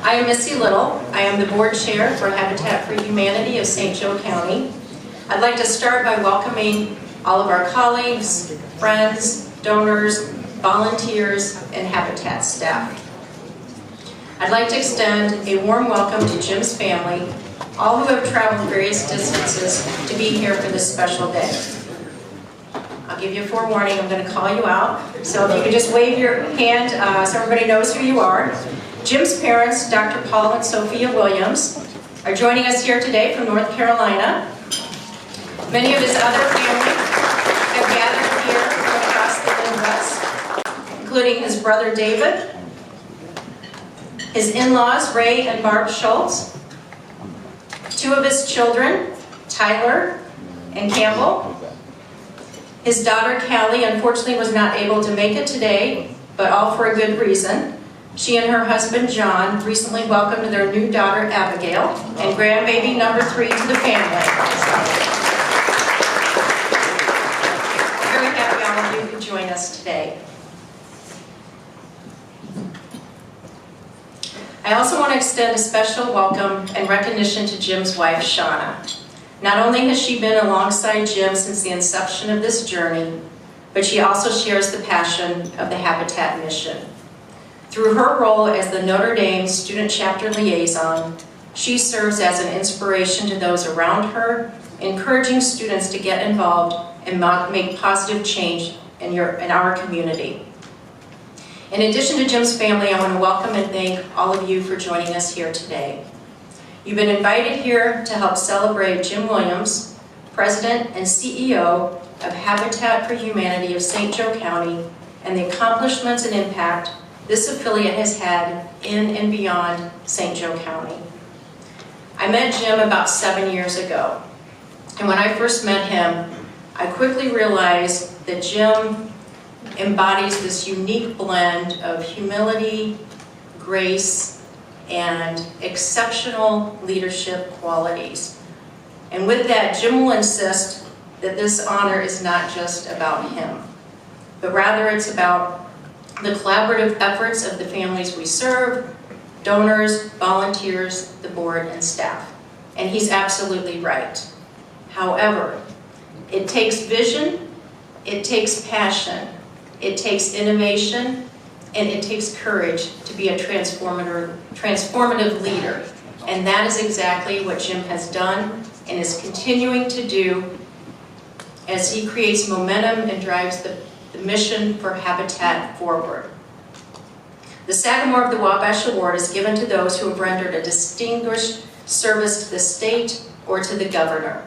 I am Missy Little. I am the board chair for Habitat for Humanity of St. Joe County. I'd like to start by welcoming all of our colleagues, friends, donors, volunteers, and Habitat staff. I'd like to extend a warm welcome to Jim's family, all who have traveled various distances to be here for this special day. I'll give you a forewarning, I'm going to call you out. So if you could just wave your hand so everybody knows who you are. Jim's parents, Dr. Paul and Sophia Williams, are joining us here today from North Carolina. Many of his other family have gathered here from across the Midwest, including his brother David, his in-laws Ray and Barb Schultz, two of his children, Tyler and Campbell. His daughter Callie unfortunately was not able to make it today, but all for a good reason. She and her husband John recently welcomed their new daughter Abigail and grandbaby number 3 to the family. I'm very happy all of you could join us today. I also want to extend a special welcome and recognition to Jim's wife Shauna. Not only has she been alongside Jim since the inception of this journey, but she also shares the passion of the Habitat mission. Through her role as the Notre Dame Student Chapter Liaison, she serves as an inspiration to those around her, encouraging students to get involved and make positive change in our community. In addition to Jim's family, I want to welcome and thank all of you for joining us here today. You've been invited here to help celebrate Jim Williams, President and CEO of Habitat for Humanity of St. Joe County, and the accomplishments and impact this affiliate has had in and beyond St. Joe County. I met Jim about 7 years ago, and when I first met him, I quickly realized that Jim embodies this unique blend of humility, grace, and exceptional leadership qualities. And with that, Jim will insist that this honor is not just about him, but rather it's about the collaborative efforts of the families we serve, donors, volunteers, the board, and staff. And he's absolutely right. However, it takes vision, it takes passion, it takes innovation, and it takes courage to be a transformative leader. And that is exactly what Jim has done and is continuing to do as he creates momentum and drives the mission for Habitat forward. The Sagamore of the Wabash Award is given to those who have rendered a distinguished service to the state or to the governor.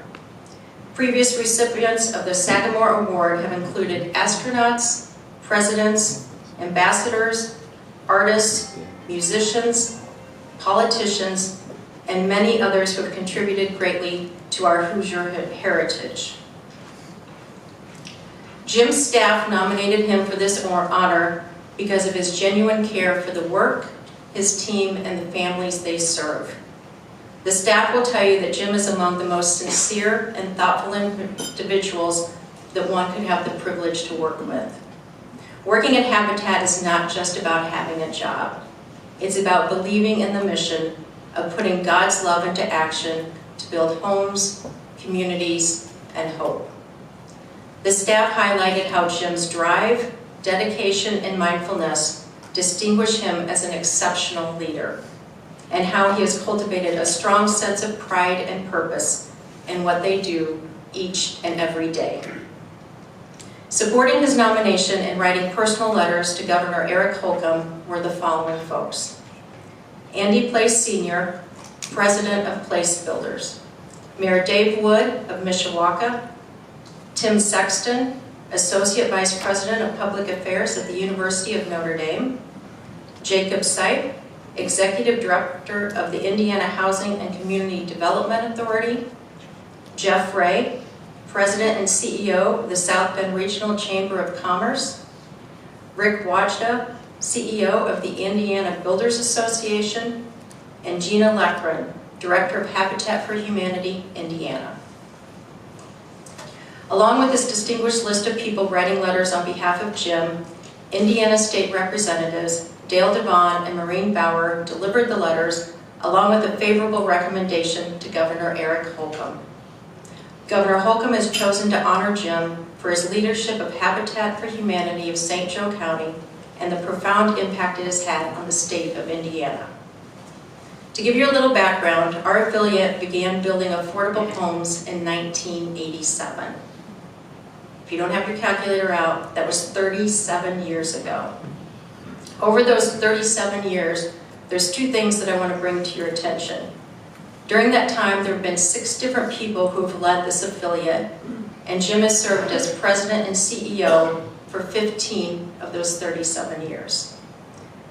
Previous recipients of the Sagamore Award have included astronauts, presidents, ambassadors, artists, musicians, politicians, and many others who have contributed greatly to our Hoosier heritage. Jim's staff nominated him for this honor because of his genuine care for the work, his team, and the families they serve. The staff will tell you that Jim is among the most sincere and thoughtful individuals that one could have the privilege to work with. Working at Habitat is not just about having a job. It's about believing in the mission of putting God's love into action to build homes, communities, and hope. The staff highlighted how Jim's drive, dedication, and mindfulness distinguish him as an exceptional leader, and how he has cultivated a strong sense of pride and purpose in what they do each and every day. Supporting his nomination and writing personal letters to Governor Eric Holcomb were the following folks: Andy Place Sr., President of Place Builders; Mayor Dave Wood of Mishawaka; Tim Sexton, Associate Vice President of Public Affairs at the University of Notre Dame; Jacob Sipe, Executive Director of the Indiana Housing and Community Development Authority; Jeff Ray, President and CEO of the South Bend Regional Chamber of Commerce; Rick Wajda, CEO of the Indiana Builders Association; and Gina Leckren, Director of Habitat for Humanity, Indiana. Along with this distinguished list of people writing letters on behalf of Jim, Indiana State Representatives Dale Devon and Maureen Bauer delivered the letters along with a favorable recommendation to Governor Eric Holcomb. Governor Holcomb has chosen to honor Jim for his leadership of Habitat for Humanity of St. Joe County and the profound impact it has had on the state of Indiana. To give you a little background, our affiliate began building affordable homes in 1987. If you don't have your calculator out, that was 37 years ago. Over those 37 years, there's two things that I want to bring to your attention. During that time, there have been 6 different people who have led this affiliate, and Jim has served as president and CEO for 15 of those 37 years.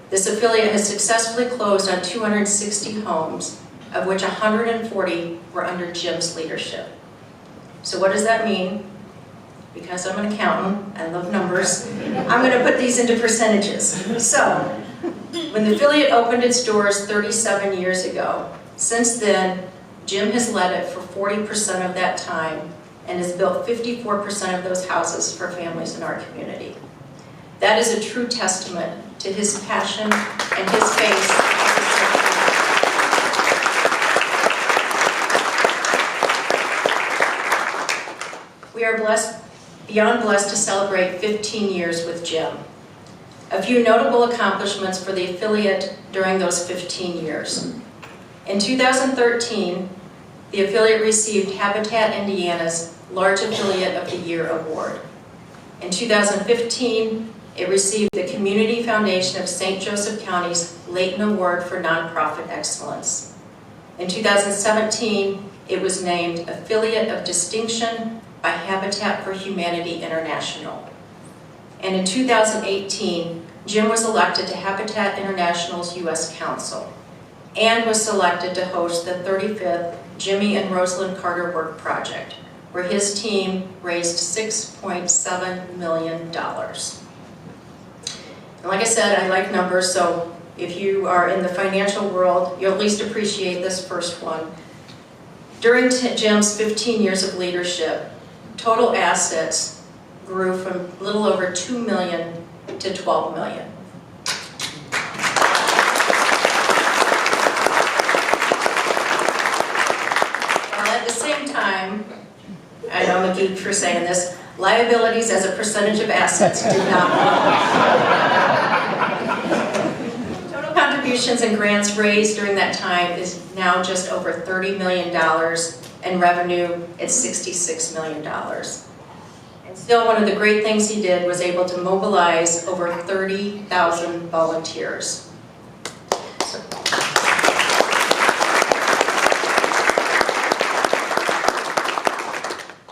This affiliate has successfully closed on 260 homes, of which 140 were under Jim's leadership. So what does that mean? Because I'm an accountant, I love numbers, I'm going to put these into percentages. So, when the affiliate opened its doors 37 years ago, since then, Jim has led it for 40% of that time and has built 54% of those houses for families in our community. That is a true testament to his passion and his faith. We are beyond blessed to celebrate 15 years with Jim. A few notable accomplishments for the affiliate during those 15 years. In 2013, the affiliate received Habitat Indiana's Large Affiliate of the Year Award. In 2015, it received the Community Foundation of St. Joseph County's Layton Award for Nonprofit Excellence. In 2017, it was named Affiliate of Distinction by Habitat for Humanity International. And in 2018, Jim was elected to Habitat International's U.S. Council and was selected to host the 35th Jimmy and Rosalind Carter Work Project, where his team raised $6.7 million. And like I said, I like numbers, so if you are in the financial world, you'll at least appreciate this first one. During Jim's 15 years of leadership, total assets grew from a little over $2 million to $12 million. While at the same time, I know I'm a geek for saying this, liabilities as a percentage of assets did not grow. Total contributions and grants raised during that time is now just over $30 million, and revenue at $66 million. And still, one of the great things he did was able to mobilize over 30,000 volunteers.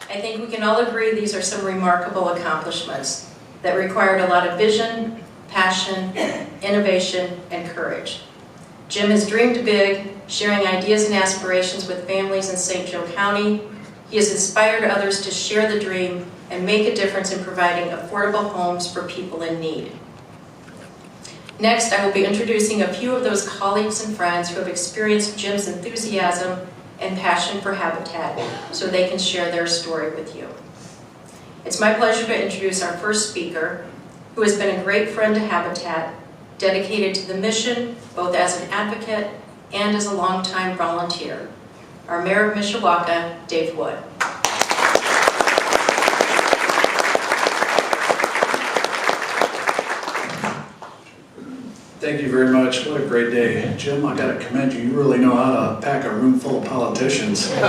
I think we can all agree these are some remarkable accomplishments that required a lot of vision, passion, innovation, and courage. Jim has dreamed big, sharing ideas and aspirations with families in St. Joe County. He has inspired others to share the dream and make a difference in providing affordable homes for people in need. Next, I will be introducing a few of those colleagues and friends who have experienced Jim's enthusiasm and passion for Habitat so they can share their story with you. It's my pleasure to introduce our first speaker, who has been a great friend to Habitat, dedicated to the mission both as an advocate and as a longtime volunteer, our Mayor of Mishawaka, Dave Wood. Thank you very much. What a great day. Jim, I got to commend you. You really know how to pack a room full of politicians. Pretty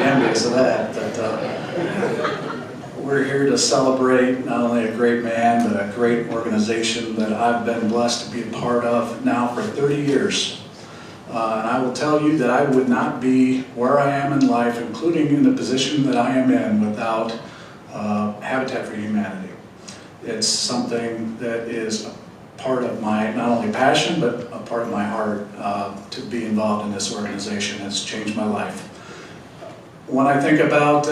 envious of that. But we're here to celebrate not only a great man, but a great organization that I've been blessed to be a part of now for 30 years. And I will tell you that I would not be where I am in life, including in the position that I am in, without Habitat for Humanity. It's something that is a part of my, not only passion, but a part of my heart to be involved in this organization. It's changed my life. When I think about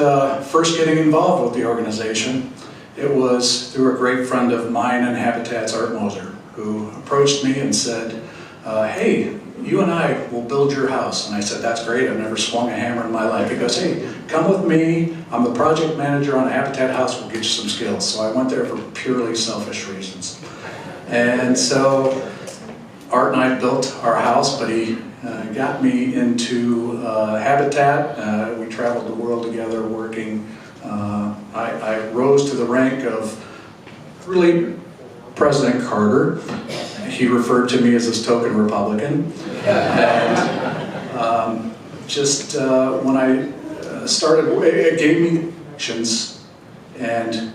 first getting involved with the organization, it was through a great friend of mine and Habitat's, Art Moser, who approached me and said, hey, you and I will build your house. And I said, that's great, I've never swung a hammer in my life. He goes, hey, come with me, I'm the project manager on a Habitat house, we'll get you some skills. So I went there for purely selfish reasons. And so Art and I built our house, but he got me into Habitat. We traveled the world together working. I rose to the rank of really President Carter. He referred to me as his token Republican. And when I started, it gave me actions and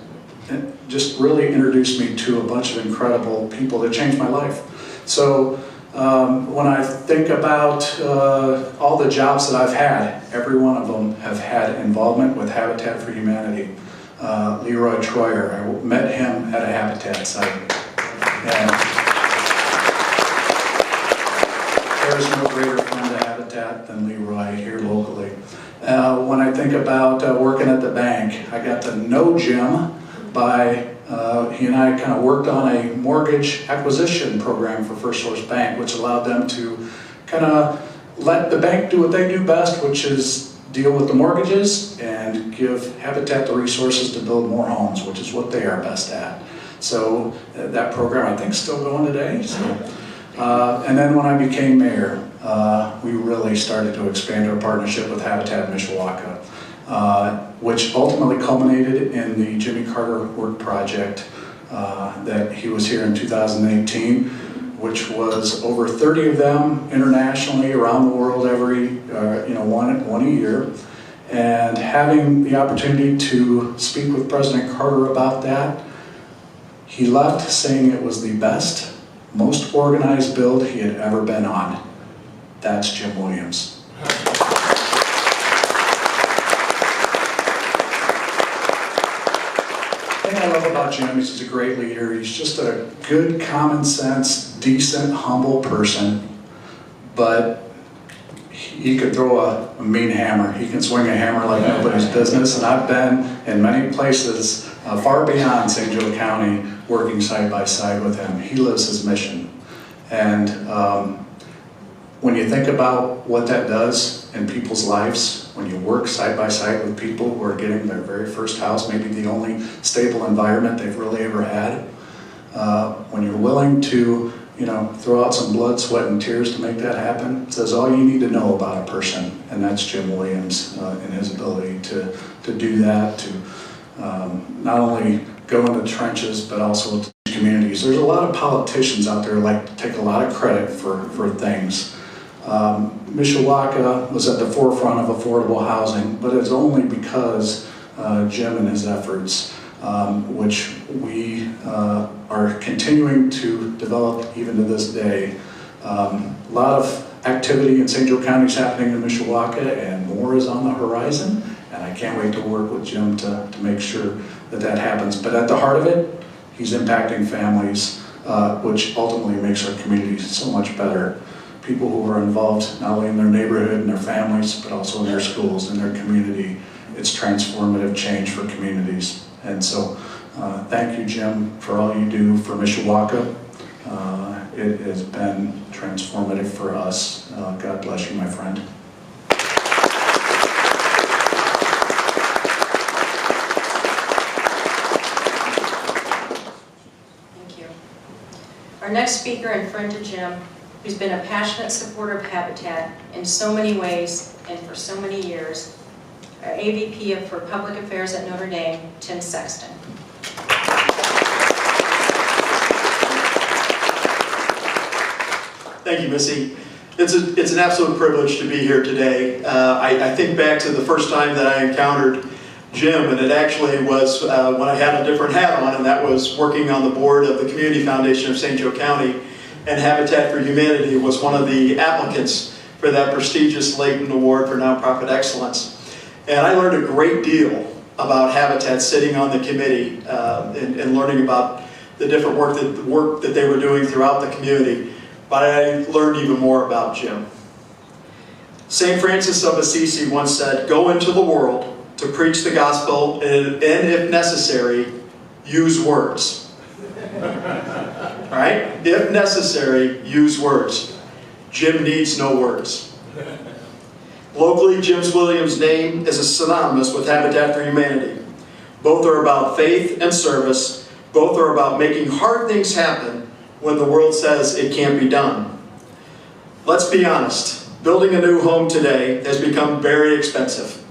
it just really introduced me to a bunch of incredible people that changed my life. So when I think about all the jobs that I've had, every one of them have had involvement with Habitat for Humanity. Leroy Troyer, I met him at a Habitat site. And there's no greater friend to Habitat than Leroy here locally. When I think about working at the bank, I got to know Jim by, he and I kind of worked on a mortgage acquisition program for First Source Bank, which allowed them to kind of let the bank do what they do best, which is deal with the mortgages and give Habitat the resources to build more homes, which is what they are best at. So that program, I think, is still going today. So, and then when I became mayor, we really started to expand our partnership with Habitat Mishawaka, which ultimately culminated in the Jimmy Carter Work Project that he was here in 2018, which was over 30 of them internationally around the world every, one a year. And having the opportunity to speak with President Carter about that, he left saying it was the best, most organized build he had ever been on. That's Jim Williams. The thing I love about Jim is he's a great leader. He's just a good, common sense, decent, humble person, but he could throw a mean hammer. He can swing a hammer like nobody's business, and I've been in many places far beyond St. Joe County working side by side with him. He lives his mission. And when you think about what that does in people's lives, when you work side by side with people who are getting their very first house, maybe the only stable environment they've really ever had, when you're willing to throw out some blood, sweat, and tears to make that happen, it says all you need to know about a person, and that's Jim Williams and his ability to do that, to not only go in the trenches, but also to communities. There's a lot of politicians out there who like to take a lot of credit for things. Mishawaka was at the forefront of affordable housing, but it's only because Jim and his efforts, which we are continuing to develop even to this day. A lot of activity in St. Joe County is happening in Mishawaka, and more is on the horizon, and I can't wait to work with Jim to make sure that happens. But at the heart of it, he's impacting families, which ultimately makes our communities so much better. People who are involved not only in their neighborhood and their families, but also in their schools, in their community. It's transformative change for communities. And so thank you, Jim, for all you do for Mishawaka. It has been transformative for us. God bless you, my friend. Thank you. Our next speaker and friend to Jim, who's been a passionate supporter of Habitat in so many ways and for so many years, our AVP for Public Affairs at Notre Dame, Tim Sexton. Thank you, Missy. It's an absolute privilege to be here today. I think back to the first time that I encountered Jim, and it actually was when I had a different hat on, and that was working on the board of the Community Foundation of St. Joe County, and Habitat for Humanity was one of the applicants for that prestigious Layton Award for Nonprofit Excellence. And I learned a great deal about Habitat sitting on the committee and learning about the different work that they were doing throughout the community. But I learned even more about Jim. St. Francis of Assisi once said, "Go into the world to preach the gospel and if necessary, use words." All right? If necessary, use words. Jim needs no words. Locally, Jim Williams' name is synonymous with Habitat for Humanity. Both are about faith and service. Both are about making hard things happen when the world says it can't be done. Let's be honest, building a new home today has become very expensive.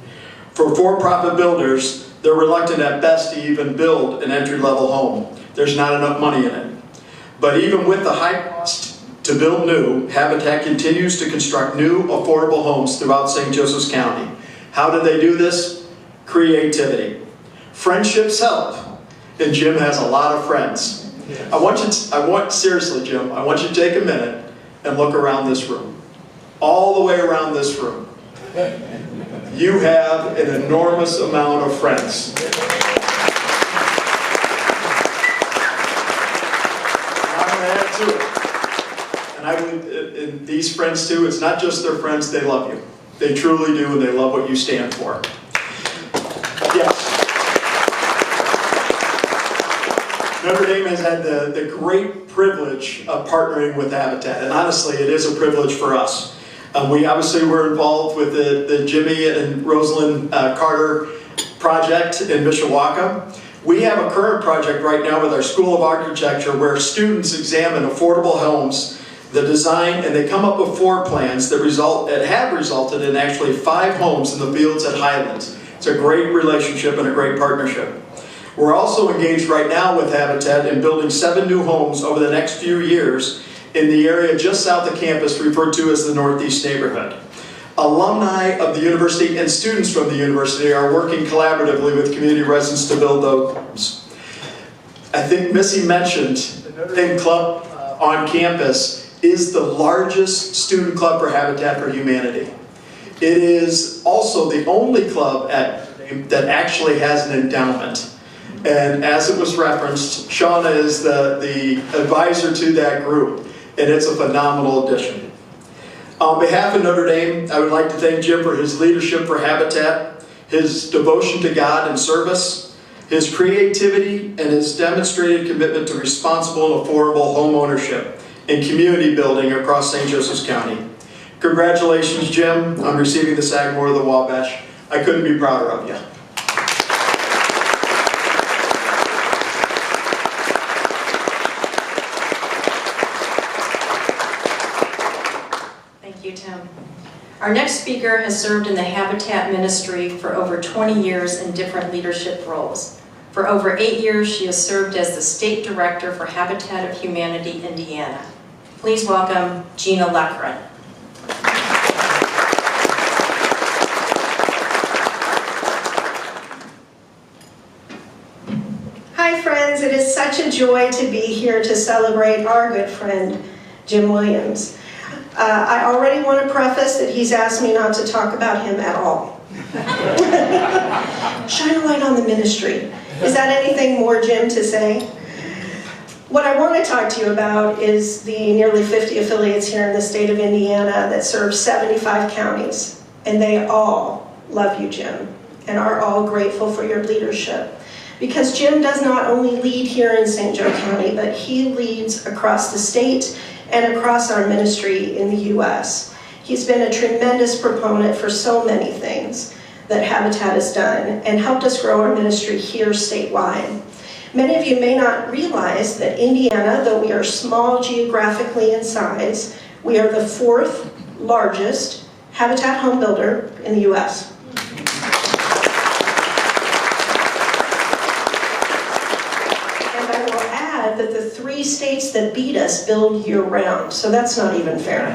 For for-profit builders, they're reluctant at best to even build an entry-level home. There's not enough money in it. But even with the high cost to build new, Habitat continues to construct new, affordable homes throughout St. Joseph's County. How do they do this? Creativity. Friendships help, and Jim has a lot of friends. Seriously, Jim, I want you to take a minute and look around this room. All the way around this room. You have an enormous amount of friends. I'm going to add to it. And I believe these friends too, it's not just their friends, they love you. They truly do, and they love what you stand for. Yes. Notre Dame has had the great privilege of partnering with Habitat, and honestly, it is a privilege for us. We obviously were involved with the Jimmy and Rosalind Carter project in Mishawaka. We have a current project right now with our School of Architecture where students examine affordable homes, the design, and they come up with floor plans that have resulted in actually 5 homes in the fields at Highlands. It's a great relationship and a great partnership. We're also engaged right now with Habitat in building 7 new homes over the next few years in the area just south of campus referred to as the Northeast Neighborhood. Alumni of the university and students from the university are working collaboratively with community residents to build those homes. I think Missy mentioned the Notre Dame Club on campus is the largest student club for Habitat for Humanity. It is also the only club that actually has an endowment. And as it was referenced, Shauna is the advisor to that group, and it's a phenomenal addition. On behalf of Notre Dame, I would like to thank Jim for his leadership for Habitat, his devotion to God and service, his creativity, and his demonstrated commitment to responsible and affordable home ownership and community building across St. Joseph's County. Congratulations, Jim, on receiving the SAGAMORE of the WABASH. I couldn't be prouder of you. Thank you, Tim. Our next speaker has served in the Habitat ministry for over 20 years in different leadership roles. For over 8 years, she has served as the State Director for Habitat of Humanity, Indiana. Please welcome Gina Leckrun. Hi friends, it is such a joy to be here to celebrate our good friend, Jim Williams. I already want to preface that he's asked me not to talk about him at all. Shine a light on the ministry. Is that anything more, Jim, to say? What I want to talk to you about is the nearly 50 affiliates here in the state of Indiana that serve 75 counties. And they all love you, Jim, and are all grateful for your leadership. Because Jim does not only lead here in St. Joe County, but he leads across the state and across our ministry in the U.S. He's been a tremendous proponent for so many things that Habitat has done and helped us grow our ministry here statewide. Many of you may not realize that Indiana, though we are small geographically in size, we are the 4th largest Habitat home builder in the U.S. That the 3 states that beat us build year-round, so that's not even fair.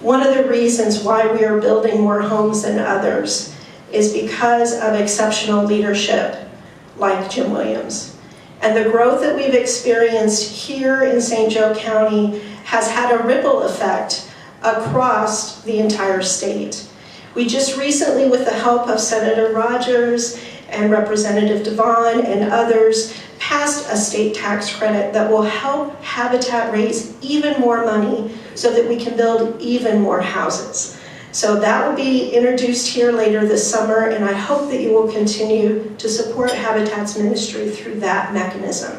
One of the reasons why we are building more homes than others is because of exceptional leadership like Jim Williams. And the growth that we've experienced here in St. Joe County has had a ripple effect across the entire state. We just recently, with the help of Senator Rogers and Representative Devon and others, passed a state tax credit that will help Habitat raise even more money so that we can build even more houses. So that will be introduced here later this summer, and I hope that you will continue to support Habitat's ministry through that mechanism.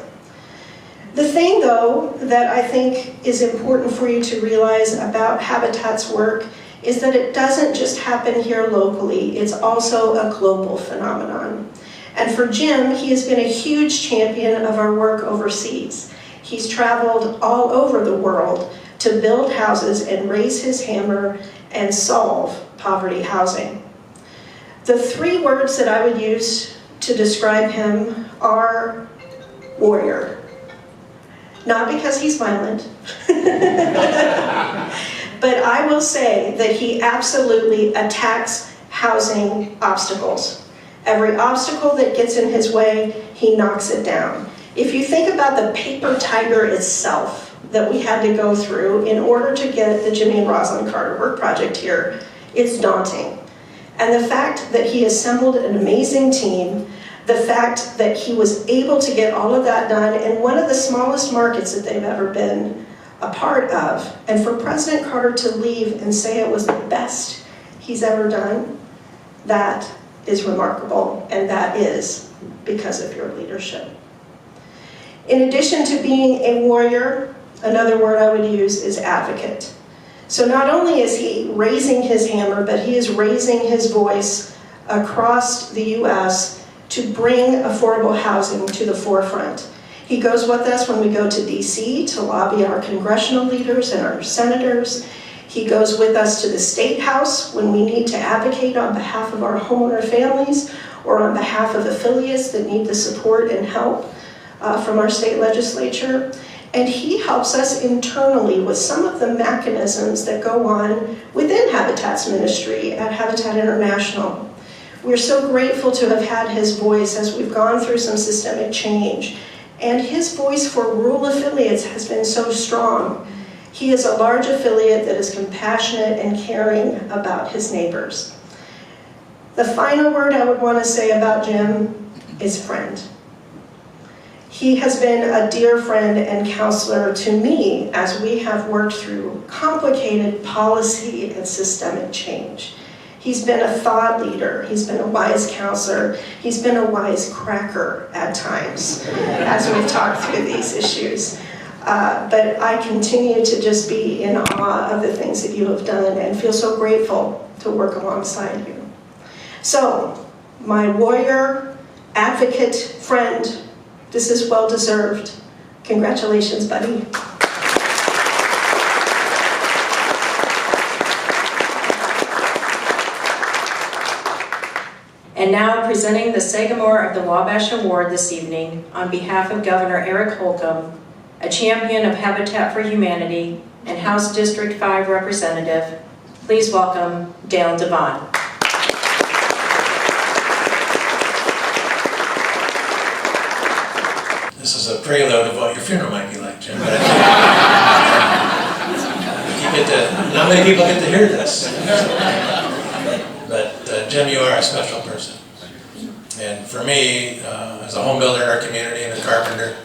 The thing, though, that I think is important for you to realize about Habitat's work is that it doesn't just happen here locally, it's also a global phenomenon. And for Jim, he has been a huge champion of our work overseas. He's traveled all over the world to build houses and raise his hammer and solve poverty housing. The three words that I would use to describe him are warrior. Not because he's violent, but I will say that he absolutely attacks housing obstacles. Every obstacle that gets in his way, he knocks it down. If you think about the paper tiger itself that we had to go through in order to get the Jimmy and Rosalind Carter Work Project here, it's daunting. And the fact that he assembled an amazing team, the fact that he was able to get all of that done in one of the smallest markets that they've ever been a part of, and for President Carter to leave and say it was the best he's ever done, that is remarkable, and that is because of your leadership. In addition to being a warrior, another word I would use is advocate. So not only is he raising his hammer, but he is raising his voice across the U.S. to bring affordable housing to the forefront. He goes with us when we go to D.C. to lobby our congressional leaders and our senators. He goes with us to the State House when we need to advocate on behalf of our homeowner families or on behalf of affiliates that need the support and help from our state legislature. And he helps us internally with some of the mechanisms that go on within Habitat's ministry at Habitat International. We're so grateful to have had his voice as we've gone through some systemic change. And his voice for rural affiliates has been so strong. He is a large affiliate that is compassionate and caring about his neighbors. The final word I would want to say about Jim is friend. He has been a dear friend and counselor to me as we have worked through complicated policy and systemic change. He's been a thought leader, he's been a wise counselor, he's been a wise cracker at times as we've talked through these issues. But I continue to just be in awe of the things that you have done and feel so grateful to work alongside you. So, my warrior, advocate, friend, this is well deserved. Congratulations, buddy. And now presenting the Sagamore of the Wabash Award this evening on behalf of Governor Eric Holcomb, a champion of Habitat for Humanity and House District 5 representative, please welcome Dale Devon. This is a prelude of what your funeral might be like, Jim. But not many people get to hear this. But Jim, you are a special person. And for me, as a home builder in our community and a carpenter,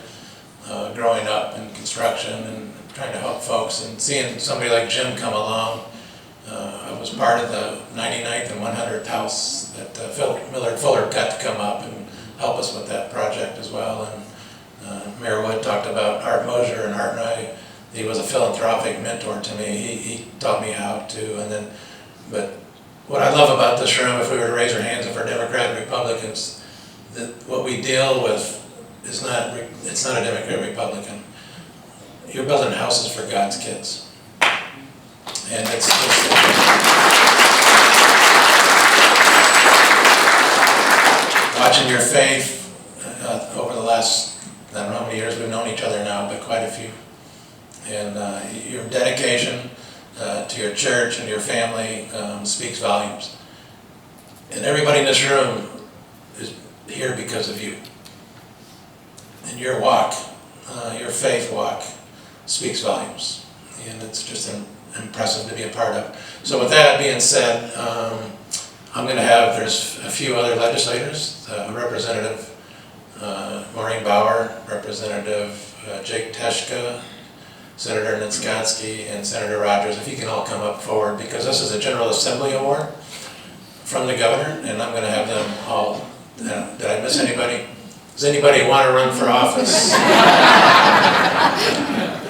growing up in construction and trying to help folks, and seeing somebody like Jim come along, I was part of the 99th and 100th house that Millard Fuller got to come up and help us with that project as well. And Mayor Wood talked about Art Mosier, and Art and I, he was a philanthropic mentor to me. He taught me how to, but what I love about this room, if we were to raise our hands if we're Democrat and Republicans, that what we deal with is it's not a Democrat Republican. You're building houses for God's kids. And it's watching your faith over the last, I don't know how many years we've known each other now, but quite a few. And your dedication to your church and your family speaks volumes. And everybody in this room is here because of you. And your walk, your faith walk, speaks volumes. And it's just impressive to be a part of. So with that being said, I'm going to there's a few other legislators, Representative Maureen Bauer, Representative Jake Teschka, Senator Nitskotsky, and Senator Rogers, if you can all come up forward, because this is a General Assembly Award from the governor, and I'm going to have them all. Did I miss anybody? Does anybody want to run for office?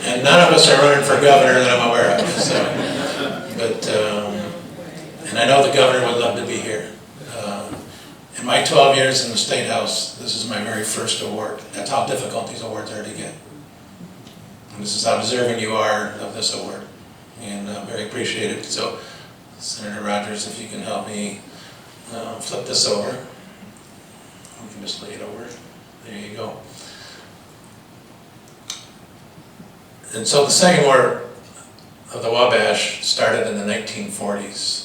And none of us are running for governor that I'm aware of. So, and I know the governor would love to be here. In my 12 years in the State House, this is my very first award. That's how difficult these awards are to get. And this is how deserving you are of this award. And I'm very appreciative. So, Senator Rogers, if you can help me flip this over. We can just lay it over. There you go. And so the SAGAMORE of the WABASH started in the 1940s.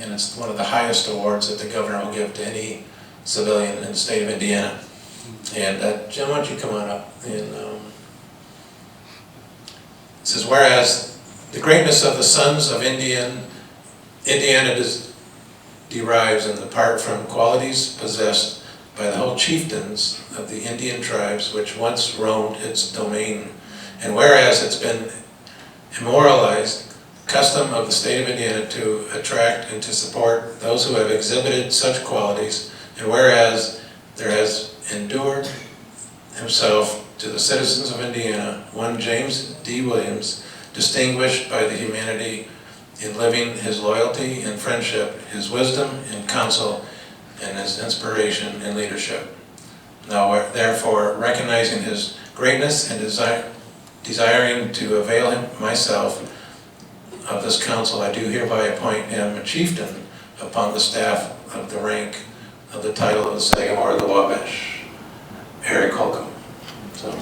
And it's one of the highest awards that the governor will give to any civilian in the state of Indiana. And Jim, why don't you come on up? And it says, whereas the greatness of the sons of Indiana derives in the part from qualities possessed by the whole chieftains of the Indian tribes which once roamed its domain. And whereas it's been immoralized custom of the state of Indiana to attract and to support those who have exhibited such qualities, and whereas there has endured himself to the citizens of Indiana one James D. Williams, distinguished by the humanity in living his loyalty and friendship, his wisdom and counsel, and his inspiration and leadership. Now therefore, recognizing his greatness and desiring to avail myself of this counsel, I do hereby appoint him a chieftain upon the staff of the rank of the title of the SAGAMORE of the WABASH, Eric Holcomb. So.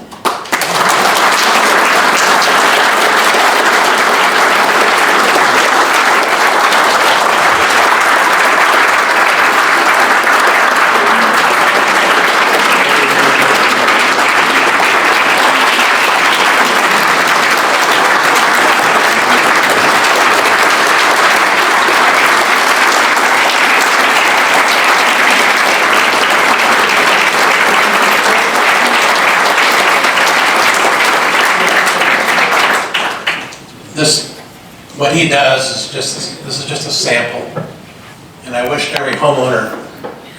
What he does is this is just a sample. And I wish every homeowner,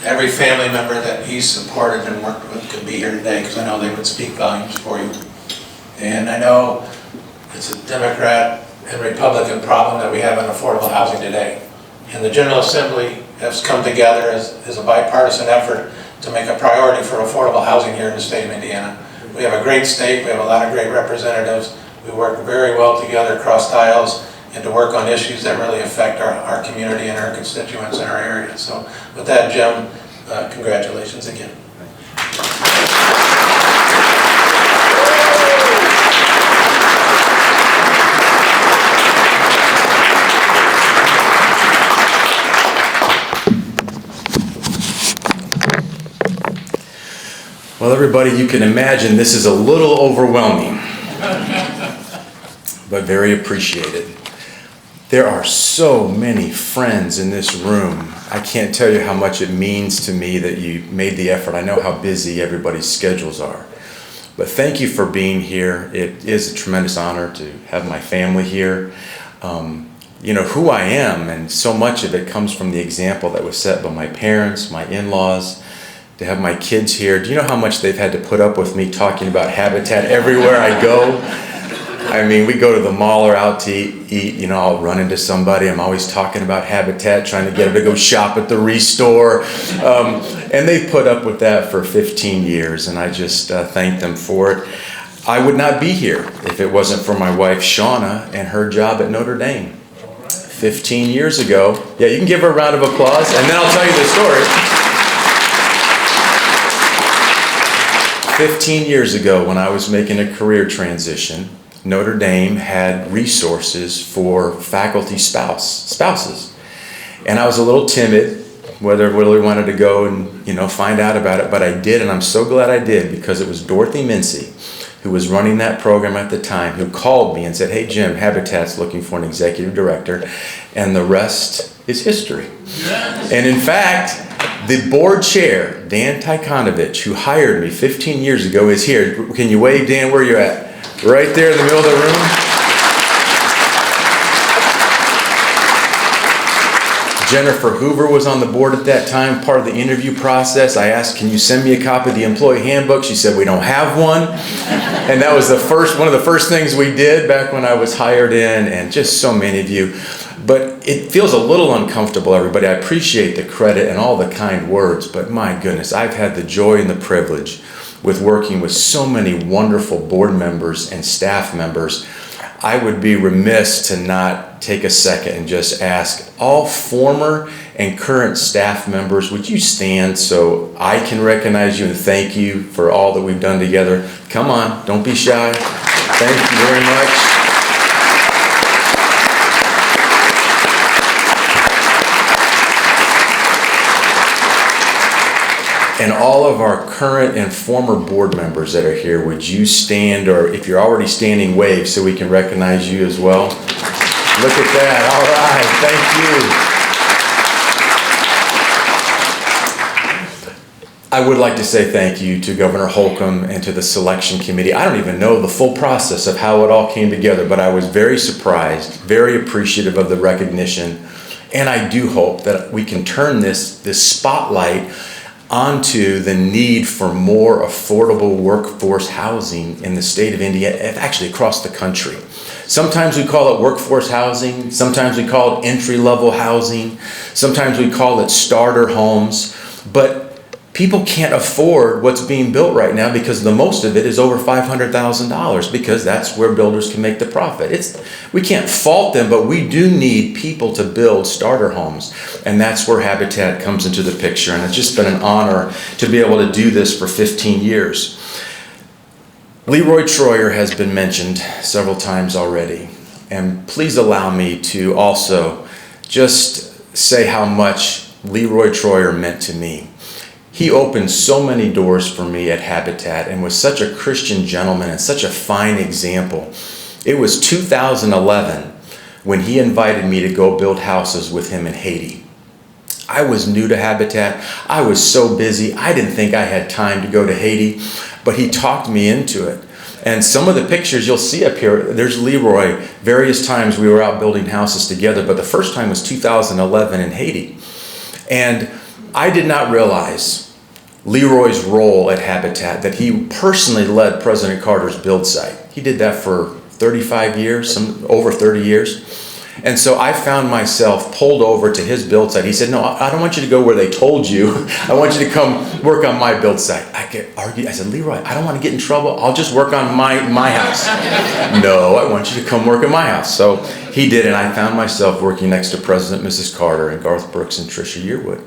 every family member that he's supported and worked with could be here today, because I know they would speak volumes for you. And I know it's a Democrat and Republican problem that we have in affordable housing today. And the General Assembly has come together as a bipartisan effort to make a priority for affordable housing here in the state of Indiana. We have a great state, we have a lot of great representatives. We work very well together across aisles and to work on issues that really affect our community and our constituents in our area. So with that, Jim, congratulations again. Well, everybody, you can imagine this is a little overwhelming, but very appreciated. There are so many friends in this room. I can't tell you how much it means to me that you made the effort. I know how busy everybody's schedules are. But thank you for being here. It is a tremendous honor to have my family here. You know who I am, and so much of it comes from the example that was set by my parents, my in-laws. To have my kids here, do you know how much they've had to put up with me talking about habitat everywhere I go? I mean, we go to the mall or out to eat, you know, I'll run into somebody, I'm always talking about habitat, trying to get them to go shop at the Restore. And they've put up with that for 15 years, and I just thank them for it. I would not be here if it wasn't for my wife, Shauna, and her job at Notre Dame. 15 years ago, yeah, you can give her a round of applause, and then I'll tell you the story. 15 years ago, when I was making a career transition, Notre Dame had resources for faculty spouses. And I was a little timid, whether I really wanted to go and, you know, find out about it, but I did, and I'm so glad I did, because it was Dorothy Mincy, who was running that program at the time, who called me and said, "Hey Jim, Habitat's looking for an executive director," and the rest is history. Yes. And in fact, the board chair, Dan Tykonovich, who hired me 15 years ago, is here. Can you wave, Dan, where you're at? Right there in the middle of the room. Jennifer Hoover was on the board at that time, part of the interview process. I asked, can you send me a copy of the employee handbook? She said, we don't have one. And that was one of the first things we did back when I was hired in, and just so many of you. But it feels a little uncomfortable, everybody. I appreciate the credit and all the kind words, but my goodness, I've had the joy and the privilege with working with so many wonderful board members and staff members. I would be remiss to not take a second and just ask all former and current staff members, would you stand so I can recognize you and thank you for all that we've done together? Come on, don't be shy. Thank you very much. And all of our current and former board members that are here, would you stand, or if you're already standing, wave so we can recognize you as well? Look at that. All right. Thank you. I would like to say thank you to Governor Holcomb and to the selection committee. I don't even know the full process of how it all came together, but I was very surprised, very appreciative of the recognition. And I do hope that we can turn this spotlight onto the need for more affordable workforce housing in the state of Indiana, actually across the country. Sometimes we call it workforce housing, sometimes we call it entry-level housing, sometimes we call it starter homes, but people can't afford what's being built right now because the most of it is over $500,000, because that's where builders can make the profit. We can't fault them, but we do need people to build starter homes, and that's where Habitat comes into the picture. And it's just been an honor to be able to do this for 15 years. Leroy Troyer has been mentioned several times already, and please allow me to also just say how much Leroy Troyer meant to me. He opened so many doors for me at Habitat and was such a Christian gentleman and such a fine example. It was 2011 when he invited me to go build houses with him in Haiti. I was new to Habitat. I was so busy. I didn't think I had time to go to Haiti, but he talked me into it. And some of the pictures you'll see up here, there's Leroy. Various times we were out building houses together, but the first time was 2011 in Haiti. And I did not realize Leroy's role at Habitat, that he personally led President Carter's build site. He did that for 35 years, over 30 years. And so I found myself pulled over to his build site. He said, no, I don't want you to go where they told you. I want you to come work on my build site. I said, Leroy, I don't want to get in trouble. I'll just work on my house. No, I want you to come work at my house. So he did, and I found myself working next to President and Mrs. Carter and Garth Brooks and Tricia Yearwood.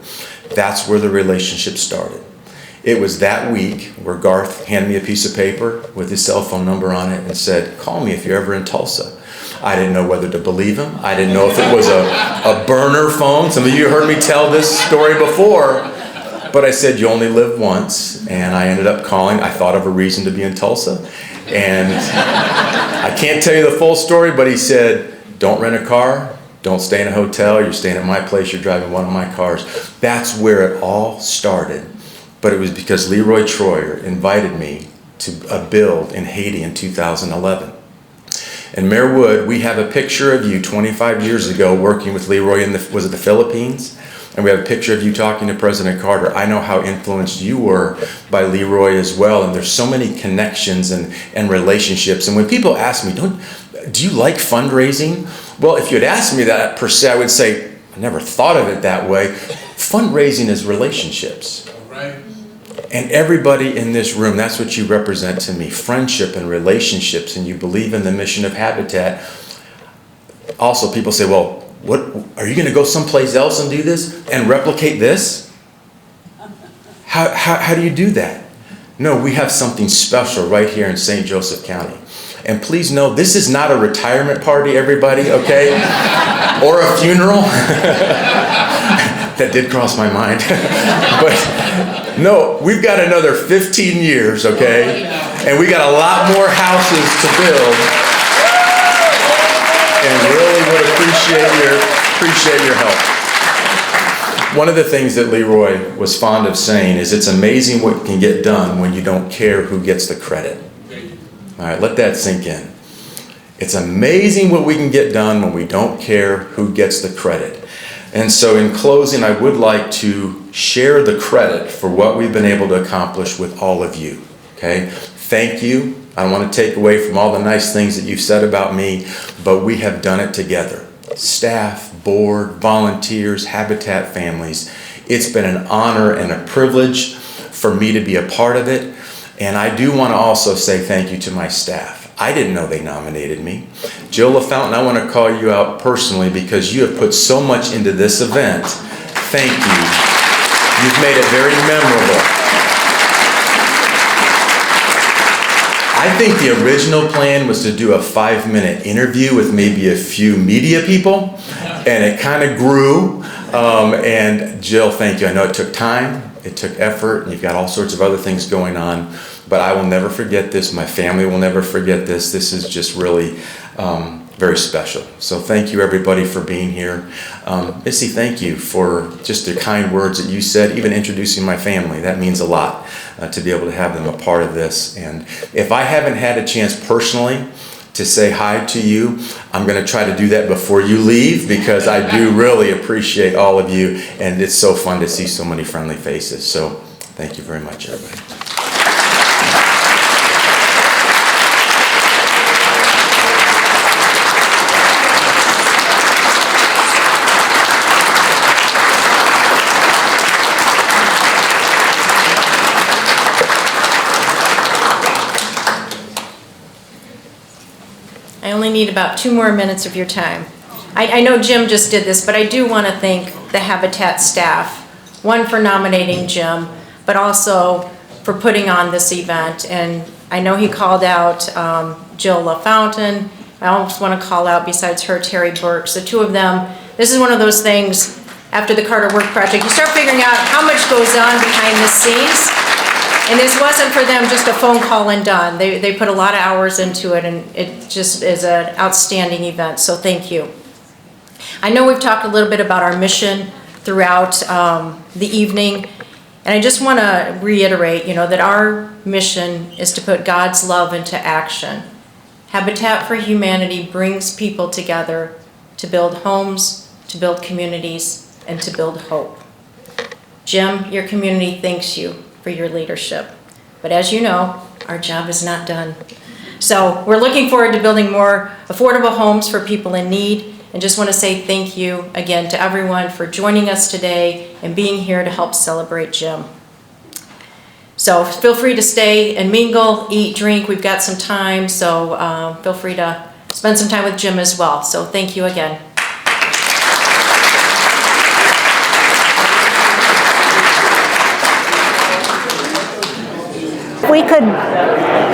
That's where the relationship started. It was that week where Garth handed me a piece of paper with his cell phone number on it and said, call me if you're ever in Tulsa. I didn't know whether to believe him. I didn't know if it was a burner phone. Some of you heard me tell this story before. But I said, you only live once. And I ended up calling. I thought of a reason to be in Tulsa. And I can't tell you the full story, but he said, don't rent a car. Don't stay in a hotel. You're staying at my place. You're driving one of my cars. That's where it all started. But it was because Leroy Troyer invited me to a build in Haiti in 2011. And Mayor Wood, we have a picture of you 25 years ago working with Leroy in was it the Philippines? And we have a picture of you talking to President Carter. I know how influenced you were by Leroy as well. And there's so many connections and relationships. And when people ask me, do you like fundraising? Well, if you had asked me that per se, I would say, I never thought of it that way. Fundraising is relationships. Right. And everybody in this room, that's what you represent to me, friendship and relationships, and you believe in the mission of Habitat. Also, people say, well, what are you going to go someplace else and do this and replicate this? How do you do that? No, we have something special right here in St. Joseph County. And please know, this is not a retirement party, everybody, okay? Or a funeral. That did cross my mind. But no, we've got another 15 years, okay? And we got a lot more houses to build. And really would appreciate your help. One of the things that Leroy was fond of saying is it's amazing what can get done when you don't care who gets the credit. All right, let that sink in. It's amazing what we can get done when we don't care who gets the credit. And so in closing, I would like to share the credit for what we've been able to accomplish with all of you, okay? Thank you. I don't want to take away from all the nice things that you've said about me, but we have done it together. Staff, board, volunteers, Habitat families. It's been an honor and a privilege for me to be a part of it. And I do want to also say thank you to my staff. I didn't know they nominated me. Jill LaFountain, I want to call you out personally because you have put so much into this event. Thank you. You've made it very memorable. I think the original plan was to do a 5-minute interview with maybe a few media people, and it kind of grew. And Jill, thank you. I know it took time, it took effort, and you've got all sorts of other things going on, but I will never forget this. My family will never forget this. This is just really very special. So thank you everybody for being here. Missy, thank you for just the kind words that you said, even introducing my family. That means a lot to be able to have them a part of this. And if I haven't had a chance personally to say hi to you, I'm going to try to do that before you leave because I do really appreciate all of you, and it's so fun to see so many friendly faces. So thank you very much, everybody. I only need about 2 more minutes of your time. I know Jim just did this, but I do want to thank the Habitat staff, one for nominating Jim, but also for putting on this event. And I know he called out Jill LaFountain. I almost want to call out, besides her, Terry Burks. The two of them, this is one of those things, after the Carter Work Project, you start figuring out how much goes on behind the scenes. And this wasn't for them just a phone call and done. They put a lot of hours into it, and it just is an outstanding event, so thank you. I know we've talked a little bit about our mission throughout the evening, and I just want to reiterate, that our mission is to put God's love into action. Habitat for Humanity brings people together to build homes, to build communities, and to build hope. Jim, your community thanks you for your leadership. But as you know, our job is not done. So we're looking forward to building more affordable homes for people in need, and just want to say thank you again to everyone for joining us today and being here to help celebrate Jim. So feel free to stay and mingle, eat, drink. We've got some time, so feel free to spend some time with Jim as well. So thank you again. We could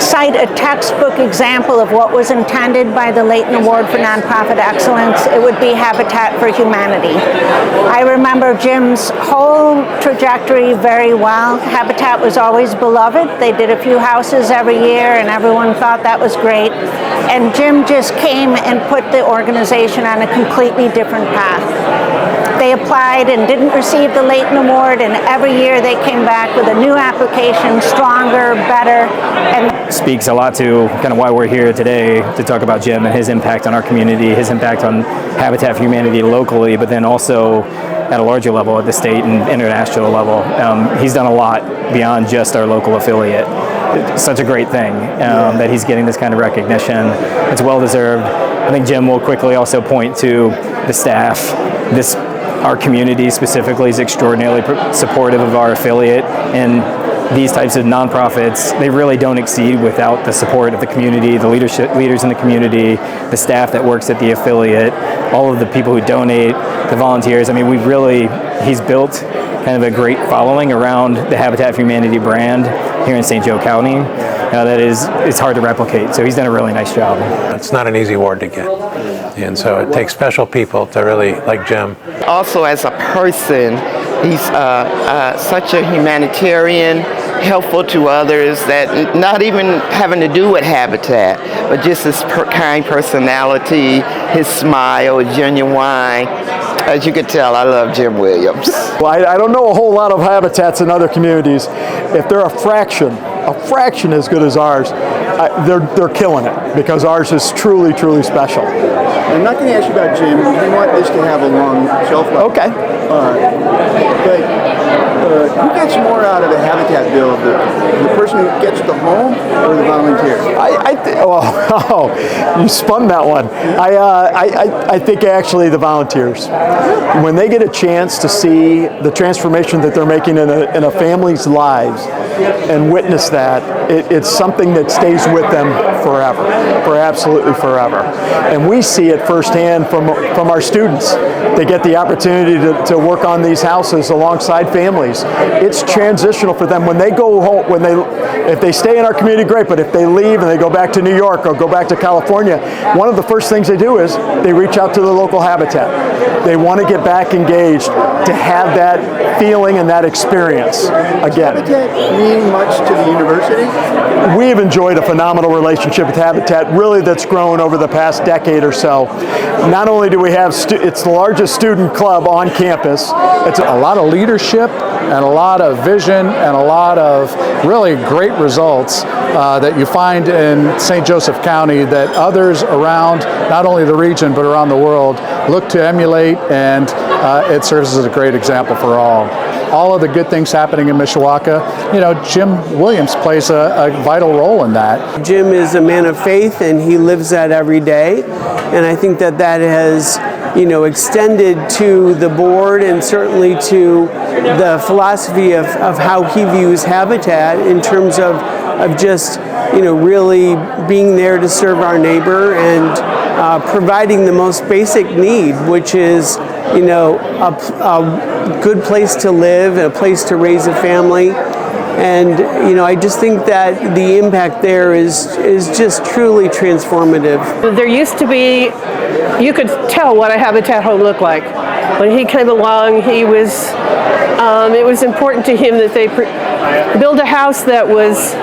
cite a textbook example of what was intended by the Leighton Award for Nonprofit Excellence. It would be Habitat for Humanity. I remember Jim's whole trajectory very well. Habitat was always beloved. They did a few houses every year and everyone thought that was great. And Jim just came and put the organization on a completely different path. They applied and didn't receive the Leighton Award, and every year they came back with a new application, stronger, better. And speaks a lot to kind of why we're here today to talk about Jim and his impact on our community, his impact on Habitat for Humanity locally, but then also at a larger level at the state and international level. He's done a lot beyond just our local affiliate. It's such a great thing that he's getting this kind of recognition. It's well deserved. I think Jim will quickly also point to the staff. Our community specifically is extraordinarily supportive of our affiliate, and these types of nonprofits, they really don't exceed without the support of the community, the leaders in the community, the staff that works at the affiliate, all of the people who donate, the volunteers. I mean, he's built kind of a great following around the Habitat for Humanity brand here in St. Joe County. It's hard to replicate, so he's done a really nice job. It's not an easy award to get, and so it takes special people to really, like Jim. Also, as a person, he's such a humanitarian, helpful to others, that not even having to do with Habitat, but just his kind personality, his smile, genuine. As you can tell, I love Jim Williams. Well, I don't know a whole lot of habitats in other communities. If they're a fraction as good as ours, they're killing it, because ours is truly, truly special. I'm not going to ask you about Jim. We want this to have a long shelf life. Okay. But who gets more out of a habitat build, the person who gets the home or the volunteer? You spun that one. I think actually the volunteers. When they get a chance to see the transformation that they're making in a family's lives and witness that, it's something that stays with them forever, for absolutely forever. And we see it firsthand from our students. They get the opportunity to work on these houses alongside families. It's transitional for them when they go home. If they stay in our community, great. But if they leave and they go back to New York or go back to California, one of the first things they do is they reach out to the local habitat. They want to get back engaged to have that feeling and that experience again. Does Habitat mean much to the university? We've enjoyed a phenomenal relationship with Habitat, really, that's grown over the past decade or so. Not only do we have, it's the largest student club on campus. It's a lot of leadership and a lot of vision and a lot of really great results that you find in St. Joseph County that others around, not only the region, but around the world, look to emulate, and it serves as a great example for all of the good things happening in Mishawaka. You know, Jim Williams plays a vital role in that. Jim is a man of faith, and he lives that every day. And I think that has, extended to the board and certainly to the philosophy of how he views Habitat in terms of just, really being there to serve our neighbor and providing the most basic need, which is, a good place to live and a place to raise a family. And, I just think that the impact there is just truly transformative. There used to be, you could tell what a Habitat home looked like. When he came along, it was important to him that they build a house that was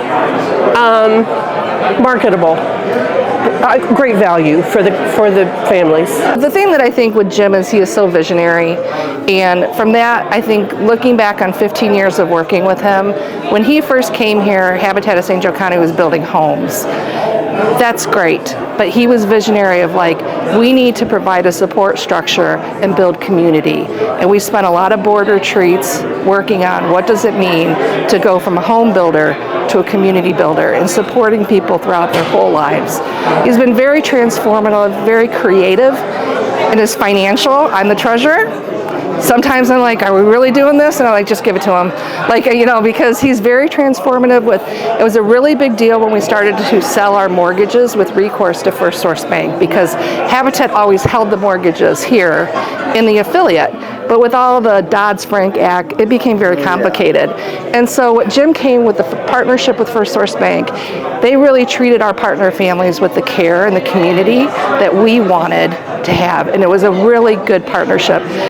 marketable. Great value for the families. The thing that I think with Jim is he is so visionary, and from that I think looking back on 15 years of working with him, when he first came here, Habitat of St. Joe County was building homes. That's great, but he was visionary of we need to provide a support structure and build community. And we spent a lot of board retreats working on what does it mean to go from a home builder to a community builder and supporting people throughout their whole lives. He's been very transformative, very creative in his financial. I'm the treasurer. Sometimes I'm like, are we really doing this? And I'm like, just give it to him. Because he's very transformative it was a really big deal when we started to sell our mortgages with recourse to First Source Bank, because Habitat always held the mortgages here in the affiliate. But with all the Dodd-Frank Act, it became very complicated. And so what Jim came with the partnership with First Source Bank, they really treated our partner families with the care and the community that we wanted to have. And it was a really good partnership.